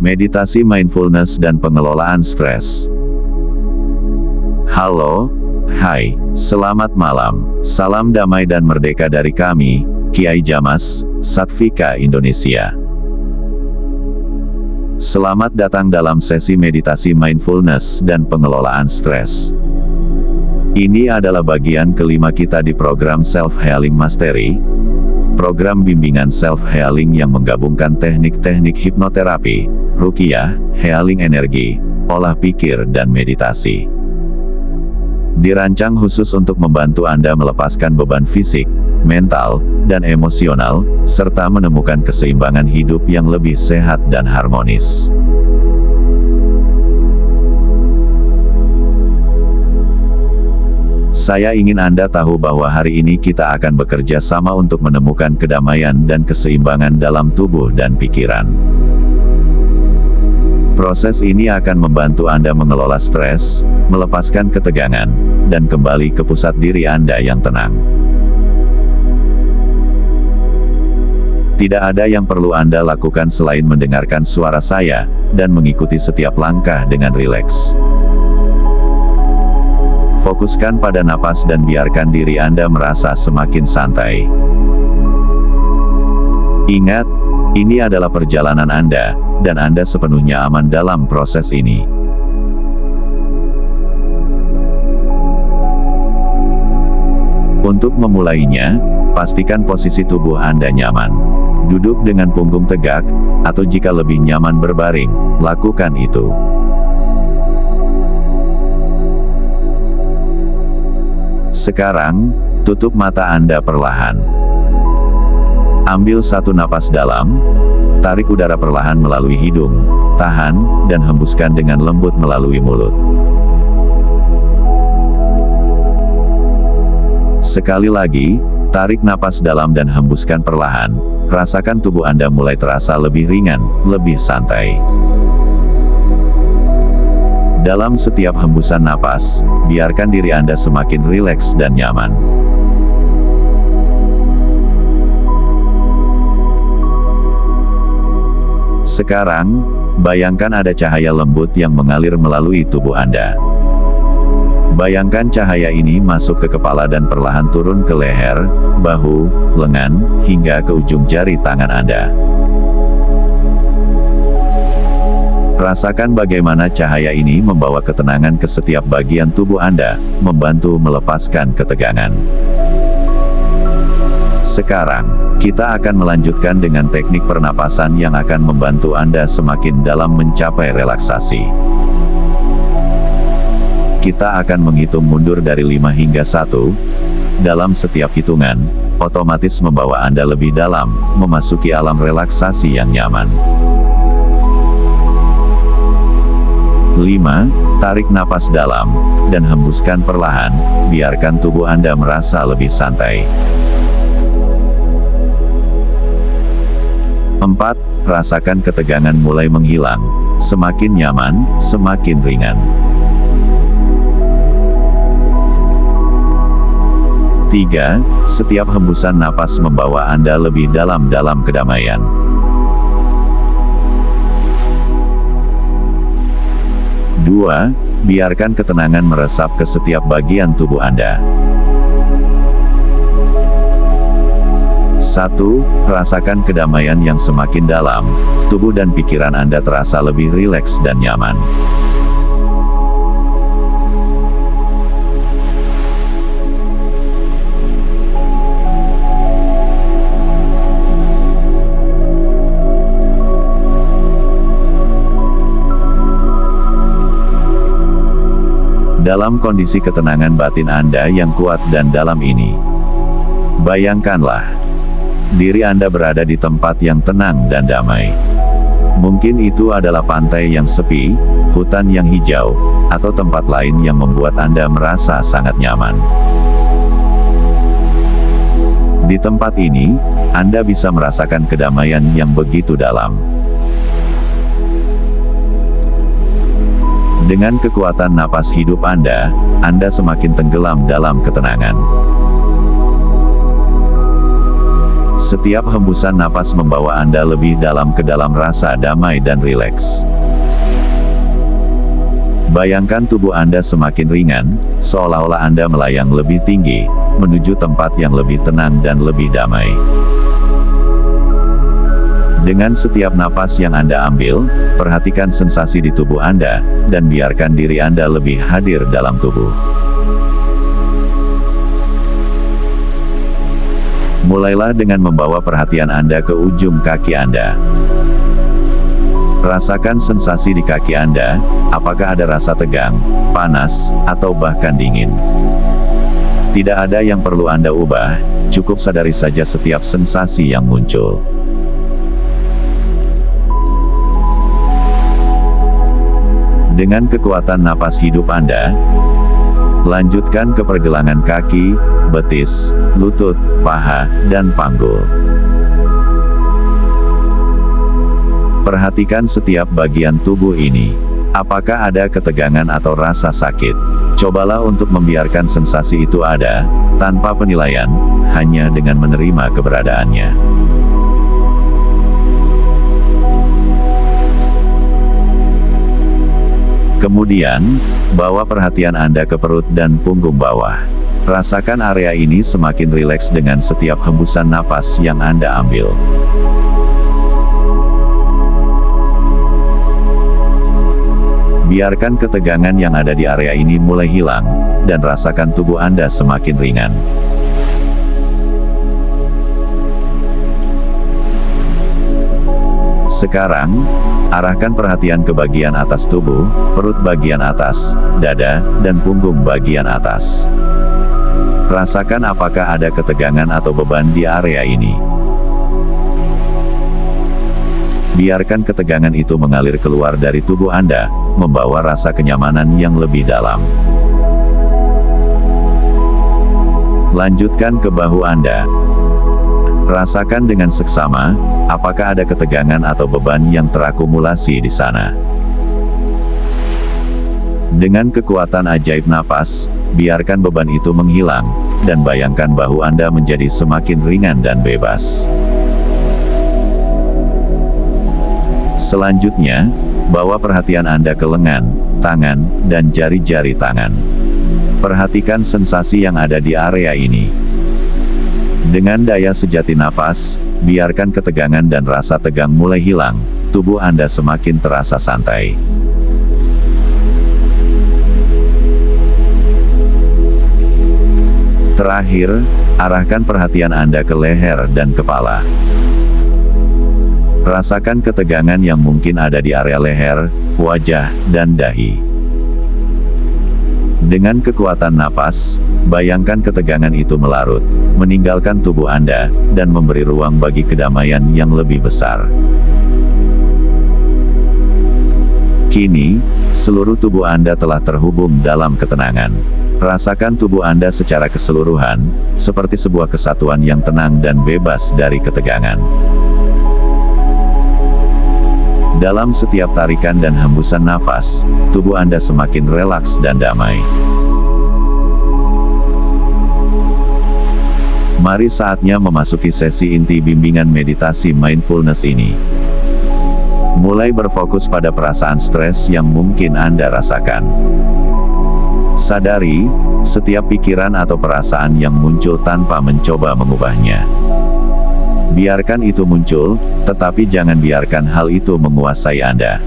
meditasi mindfulness dan pengelolaan stres. Halo, hai, selamat malam, salam damai dan merdeka dari kami, Kiai Jamas, Satvika Indonesia. Selamat datang dalam sesi meditasi mindfulness dan pengelolaan stres. Ini adalah bagian kelima kita di program Self-Healing Mastery, program bimbingan self-healing yang menggabungkan teknik-teknik hipnoterapi, ruqyah, healing energi, olah pikir dan meditasi. Dirancang khusus untuk membantu Anda melepaskan beban fisik, mental, dan emosional, serta menemukan keseimbangan hidup yang lebih sehat dan harmonis. Saya ingin Anda tahu bahwa hari ini kita akan bekerja sama untuk menemukan kedamaian dan keseimbangan dalam tubuh dan pikiran. Proses ini akan membantu Anda mengelola stres, melepaskan ketegangan, dan kembali ke pusat diri Anda yang tenang. Tidak ada yang perlu Anda lakukan selain mendengarkan suara saya, dan mengikuti setiap langkah dengan rileks. Fokuskan pada napas dan biarkan diri Anda merasa semakin santai. Ingat, ini adalah perjalanan Anda, dan Anda sepenuhnya aman dalam proses ini. Untuk memulainya, pastikan posisi tubuh Anda nyaman. Duduk dengan punggung tegak, atau jika lebih nyaman berbaring, lakukan itu. Sekarang, tutup mata Anda perlahan. Ambil satu napas dalam, tarik udara perlahan melalui hidung, tahan, dan hembuskan dengan lembut melalui mulut. Sekali lagi, tarik napas dalam dan hembuskan perlahan, rasakan tubuh Anda mulai terasa lebih ringan, lebih santai. Dalam setiap hembusan napas, biarkan diri Anda semakin rileks dan nyaman. Sekarang, bayangkan ada cahaya lembut yang mengalir melalui tubuh Anda. Bayangkan cahaya ini masuk ke kepala dan perlahan turun ke leher, bahu, lengan, hingga ke ujung jari tangan Anda. Rasakan bagaimana cahaya ini membawa ketenangan ke setiap bagian tubuh Anda, membantu melepaskan ketegangan. Sekarang, kita akan melanjutkan dengan teknik pernapasan yang akan membantu Anda semakin dalam mencapai relaksasi. Kita akan menghitung mundur dari 5 hingga 1. Dalam setiap hitungan, otomatis membawa Anda lebih dalam, memasuki alam relaksasi yang nyaman. 5. Tarik napas dalam, dan hembuskan perlahan, biarkan tubuh Anda merasa lebih santai. 4. Rasakan ketegangan mulai menghilang, semakin nyaman, semakin ringan. 3. Setiap hembusan napas membawa Anda lebih dalam kedamaian. 2. Biarkan ketenangan meresap ke setiap bagian tubuh Anda. 1. Rasakan kedamaian yang semakin dalam, tubuh dan pikiran Anda terasa lebih rileks dan nyaman. Dalam kondisi ketenangan batin Anda yang kuat dan dalam ini, bayangkanlah, diri Anda berada di tempat yang tenang dan damai. Mungkin itu adalah pantai yang sepi, hutan yang hijau, atau tempat lain yang membuat Anda merasa sangat nyaman. Di tempat ini, Anda bisa merasakan kedamaian yang begitu dalam. Dengan kekuatan napas hidup Anda semakin tenggelam dalam ketenangan. Setiap hembusan napas membawa Anda lebih dalam ke dalam rasa damai dan rileks. Bayangkan tubuh Anda semakin ringan, seolah-olah Anda melayang lebih tinggi, menuju tempat yang lebih tenang dan lebih damai. Dengan setiap napas yang Anda ambil, perhatikan sensasi di tubuh Anda, dan biarkan diri Anda lebih hadir dalam tubuh. Mulailah dengan membawa perhatian Anda ke ujung kaki Anda. Rasakan sensasi di kaki Anda, apakah ada rasa tegang, panas, atau bahkan dingin. Tidak ada yang perlu Anda ubah, cukup sadari saja setiap sensasi yang muncul. Dengan kekuatan napas hidup Anda, lanjutkan ke pergelangan kaki, betis, lutut, paha, dan panggul. Perhatikan setiap bagian tubuh ini. Apakah ada ketegangan atau rasa sakit? Cobalah untuk membiarkan sensasi itu ada, tanpa penilaian, hanya dengan menerima keberadaannya. Kemudian, bawa perhatian Anda ke perut dan punggung bawah. Rasakan area ini semakin rileks dengan setiap hembusan napas yang Anda ambil. Biarkan ketegangan yang ada di area ini mulai hilang, dan rasakan tubuh Anda semakin ringan. Sekarang, arahkan perhatian ke bagian atas tubuh, perut bagian atas, dada, dan punggung bagian atas. Rasakan apakah ada ketegangan atau beban di area ini. Biarkan ketegangan itu mengalir keluar dari tubuh Anda, membawa rasa kenyamanan yang lebih dalam. Lanjutkan ke bahu Anda. Rasakan dengan seksama, apakah ada ketegangan atau beban yang terakumulasi di sana. Dengan kekuatan ajaib napas, biarkan beban itu menghilang, dan bayangkan bahu Anda menjadi semakin ringan dan bebas. Selanjutnya, bawa perhatian Anda ke lengan, tangan, dan jari-jari tangan. Perhatikan sensasi yang ada di area ini. Dengan daya sejati napas, biarkan ketegangan dan rasa tegang mulai hilang, tubuh Anda semakin terasa santai. Terakhir, arahkan perhatian Anda ke leher dan kepala. Rasakan ketegangan yang mungkin ada di area leher, wajah, dan dahi. Dengan kekuatan napas, bayangkan ketegangan itu melarut, meninggalkan tubuh Anda, dan memberi ruang bagi kedamaian yang lebih besar. Kini, seluruh tubuh Anda telah terhubung dalam ketenangan. Rasakan tubuh Anda secara keseluruhan, seperti sebuah kesatuan yang tenang dan bebas dari ketegangan. Dalam setiap tarikan dan hembusan nafas, tubuh Anda semakin relaks dan damai. Mari saatnya memasuki sesi inti bimbingan meditasi mindfulness ini. Mulai berfokus pada perasaan stres yang mungkin Anda rasakan. Sadari, setiap pikiran atau perasaan yang muncul tanpa mencoba mengubahnya. Biarkan itu muncul, tetapi jangan biarkan hal itu menguasai Anda.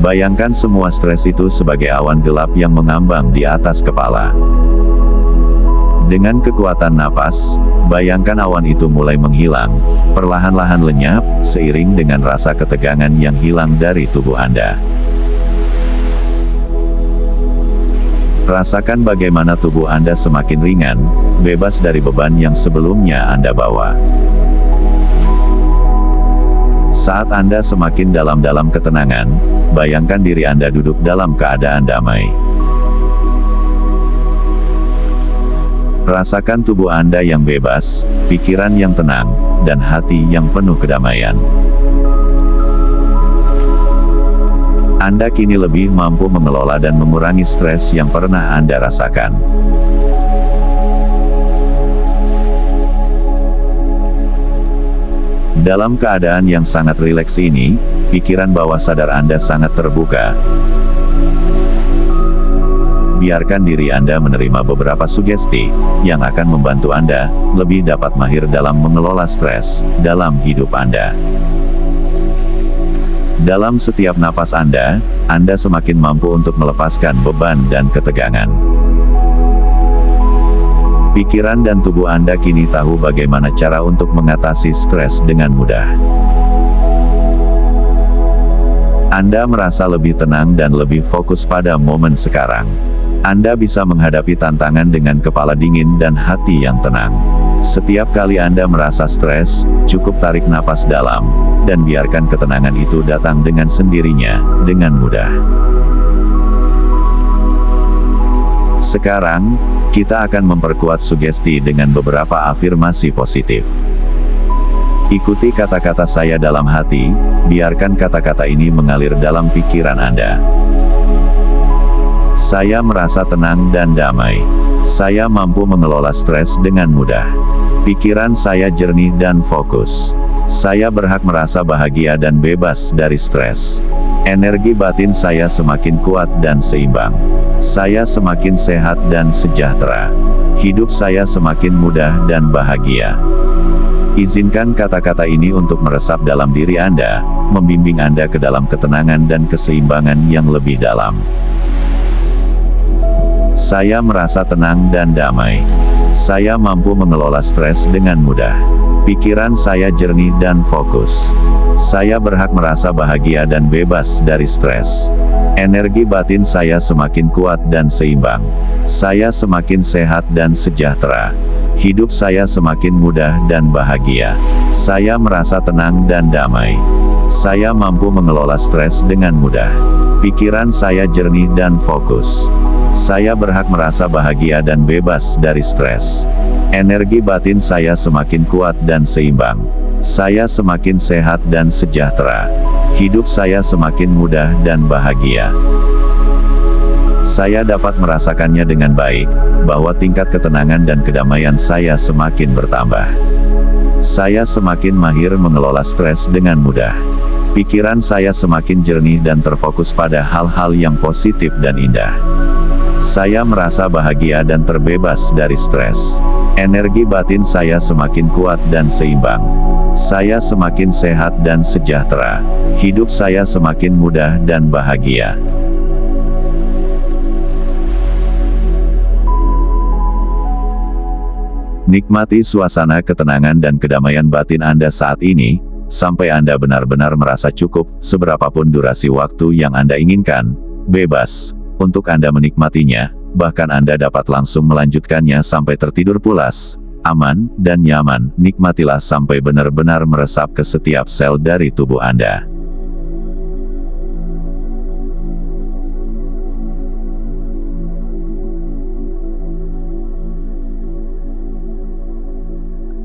Bayangkan semua stres itu sebagai awan gelap yang mengambang di atas kepala. Dengan kekuatan napas, bayangkan awan itu mulai menghilang, perlahan-lahan lenyap, seiring dengan rasa ketegangan yang hilang dari tubuh Anda. Rasakan bagaimana tubuh Anda semakin ringan, bebas dari beban yang sebelumnya Anda bawa. Saat Anda semakin dalam ketenangan, bayangkan diri Anda duduk dalam keadaan damai. Rasakan tubuh Anda yang bebas, pikiran yang tenang, dan hati yang penuh kedamaian. Anda kini lebih mampu mengelola dan mengurangi stres yang pernah Anda rasakan. Dalam keadaan yang sangat rileks ini, pikiran bawah sadar Anda sangat terbuka. Biarkan diri Anda menerima beberapa sugesti, yang akan membantu Anda, lebih dapat mahir dalam mengelola stres, dalam hidup Anda. Dalam setiap napas Anda semakin mampu untuk melepaskan beban dan ketegangan. Pikiran dan tubuh Anda kini tahu bagaimana cara untuk mengatasi stres dengan mudah. Anda merasa lebih tenang dan lebih fokus pada momen sekarang. Anda bisa menghadapi tantangan dengan kepala dingin dan hati yang tenang. Setiap kali Anda merasa stres, cukup tarik napas dalam, dan biarkan ketenangan itu datang dengan sendirinya, dengan mudah. Sekarang, kita akan memperkuat sugesti dengan beberapa afirmasi positif. Ikuti kata-kata saya dalam hati, biarkan kata-kata ini mengalir dalam pikiran Anda. Saya merasa tenang dan damai. Saya mampu mengelola stres dengan mudah. Pikiran saya jernih dan fokus. Saya berhak merasa bahagia dan bebas dari stres. Energi batin saya semakin kuat dan seimbang. Saya semakin sehat dan sejahtera. Hidup saya semakin mudah dan bahagia. Izinkan kata-kata ini untuk meresap dalam diri Anda, membimbing Anda ke dalam ketenangan dan keseimbangan yang lebih dalam. Saya merasa tenang dan damai. Saya mampu mengelola stres dengan mudah. Pikiran saya jernih dan fokus. Saya berhak merasa bahagia dan bebas dari stres. Energi batin saya semakin kuat dan seimbang. Saya semakin sehat dan sejahtera. Hidup saya semakin mudah dan bahagia. Saya merasa tenang dan damai. Saya mampu mengelola stres dengan mudah. Pikiran saya jernih dan fokus. Saya berhak merasa bahagia dan bebas dari stres. Energi batin saya semakin kuat dan seimbang. Saya semakin sehat dan sejahtera. Hidup saya semakin mudah dan bahagia. Saya dapat merasakannya dengan baik, bahwa tingkat ketenangan dan kedamaian saya semakin bertambah. Saya semakin mahir mengelola stres dengan mudah. Pikiran saya semakin jernih dan terfokus pada hal-hal yang positif dan indah. Saya merasa bahagia dan terbebas dari stres. Energi batin saya semakin kuat dan seimbang. Saya semakin sehat dan sejahtera. Hidup saya semakin mudah dan bahagia. Nikmati suasana ketenangan dan kedamaian batin Anda saat ini, sampai Anda benar-benar merasa cukup, seberapapun durasi waktu yang Anda inginkan, bebas untuk Anda menikmatinya, bahkan Anda dapat langsung melanjutkannya sampai tertidur pulas, aman, dan nyaman. Nikmatilah sampai benar-benar meresap ke setiap sel dari tubuh Anda.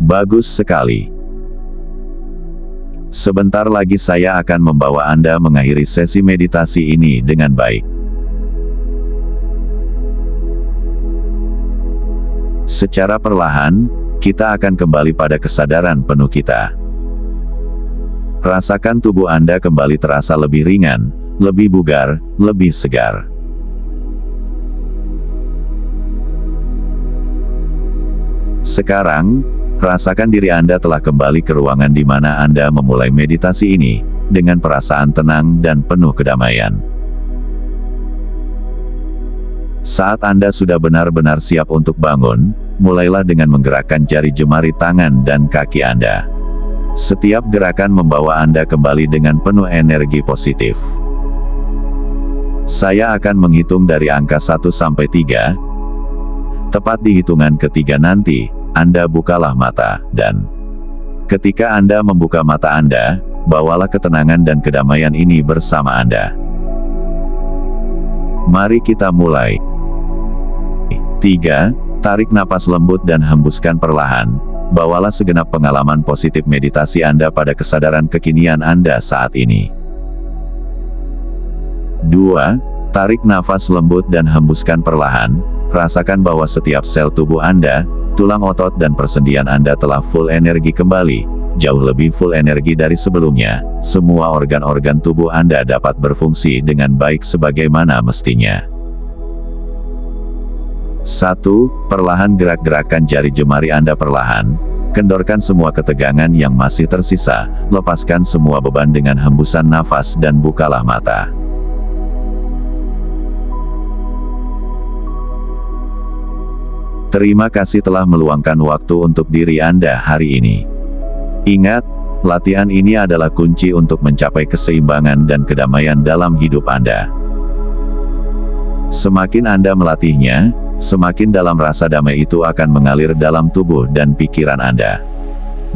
Bagus sekali. Sebentar lagi saya akan membawa Anda mengakhiri sesi meditasi ini dengan baik. Secara perlahan, kita akan kembali pada kesadaran penuh kita. Rasakan tubuh Anda kembali terasa lebih ringan, lebih bugar, lebih segar. Sekarang, rasakan diri Anda telah kembali ke ruangan di mana Anda memulai meditasi ini, dengan perasaan tenang dan penuh kedamaian. Saat Anda sudah benar-benar siap untuk bangun, mulailah dengan menggerakkan jari jemari tangan dan kaki Anda. Setiap gerakan membawa Anda kembali dengan penuh energi positif. Saya akan menghitung dari angka 1 sampai 3. Tepat di hitungan ketiga nanti, Anda bukalah mata, dan ketika Anda membuka mata Anda, bawalah ketenangan dan kedamaian ini bersama Anda. Mari kita mulai. 3. Tarik napas lembut dan hembuskan perlahan. Bawalah segenap pengalaman positif meditasi Anda pada kesadaran kekinian Anda saat ini. 2. Tarik nafas lembut dan hembuskan perlahan. Rasakan bahwa setiap sel tubuh Anda, tulang otot dan persendian Anda telah full energi kembali, jauh lebih full energi dari sebelumnya. Semua organ-organ tubuh Anda dapat berfungsi dengan baik sebagaimana mestinya. 1. Perlahan gerak-gerakan jari jemari Anda perlahan. Kendorkan semua ketegangan yang masih tersisa, lepaskan semua beban dengan hembusan nafas dan bukalah mata. Terima kasih telah meluangkan waktu untuk diri Anda hari ini. Ingat, latihan ini adalah kunci untuk mencapai keseimbangan dan kedamaian dalam hidup Anda. Semakin Anda melatihnya, semakin dalam rasa damai itu akan mengalir dalam tubuh dan pikiran Anda.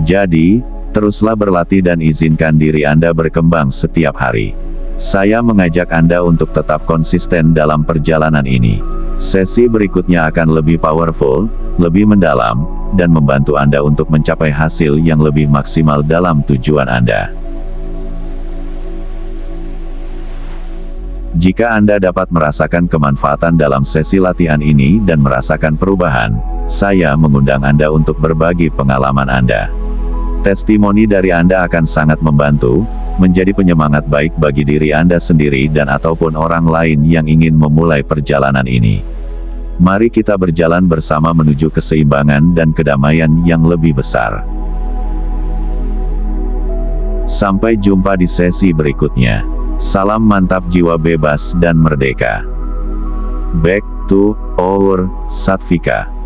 Jadi, teruslah berlatih dan izinkan diri Anda berkembang setiap hari. Saya mengajak Anda untuk tetap konsisten dalam perjalanan ini. Sesi berikutnya akan lebih powerful, lebih mendalam, dan membantu Anda untuk mencapai hasil yang lebih maksimal dalam tujuan Anda. Jika Anda dapat merasakan kemanfaatan dalam sesi latihan ini dan merasakan perubahan, saya mengundang Anda untuk berbagi pengalaman Anda. Testimoni dari Anda akan sangat membantu, menjadi penyemangat baik bagi diri Anda sendiri dan ataupun orang lain yang ingin memulai perjalanan ini. Mari kita berjalan bersama menuju keseimbangan dan kedamaian yang lebih besar. Sampai jumpa di sesi berikutnya. Salam mantap jiwa bebas dan merdeka. Back to our Satvika.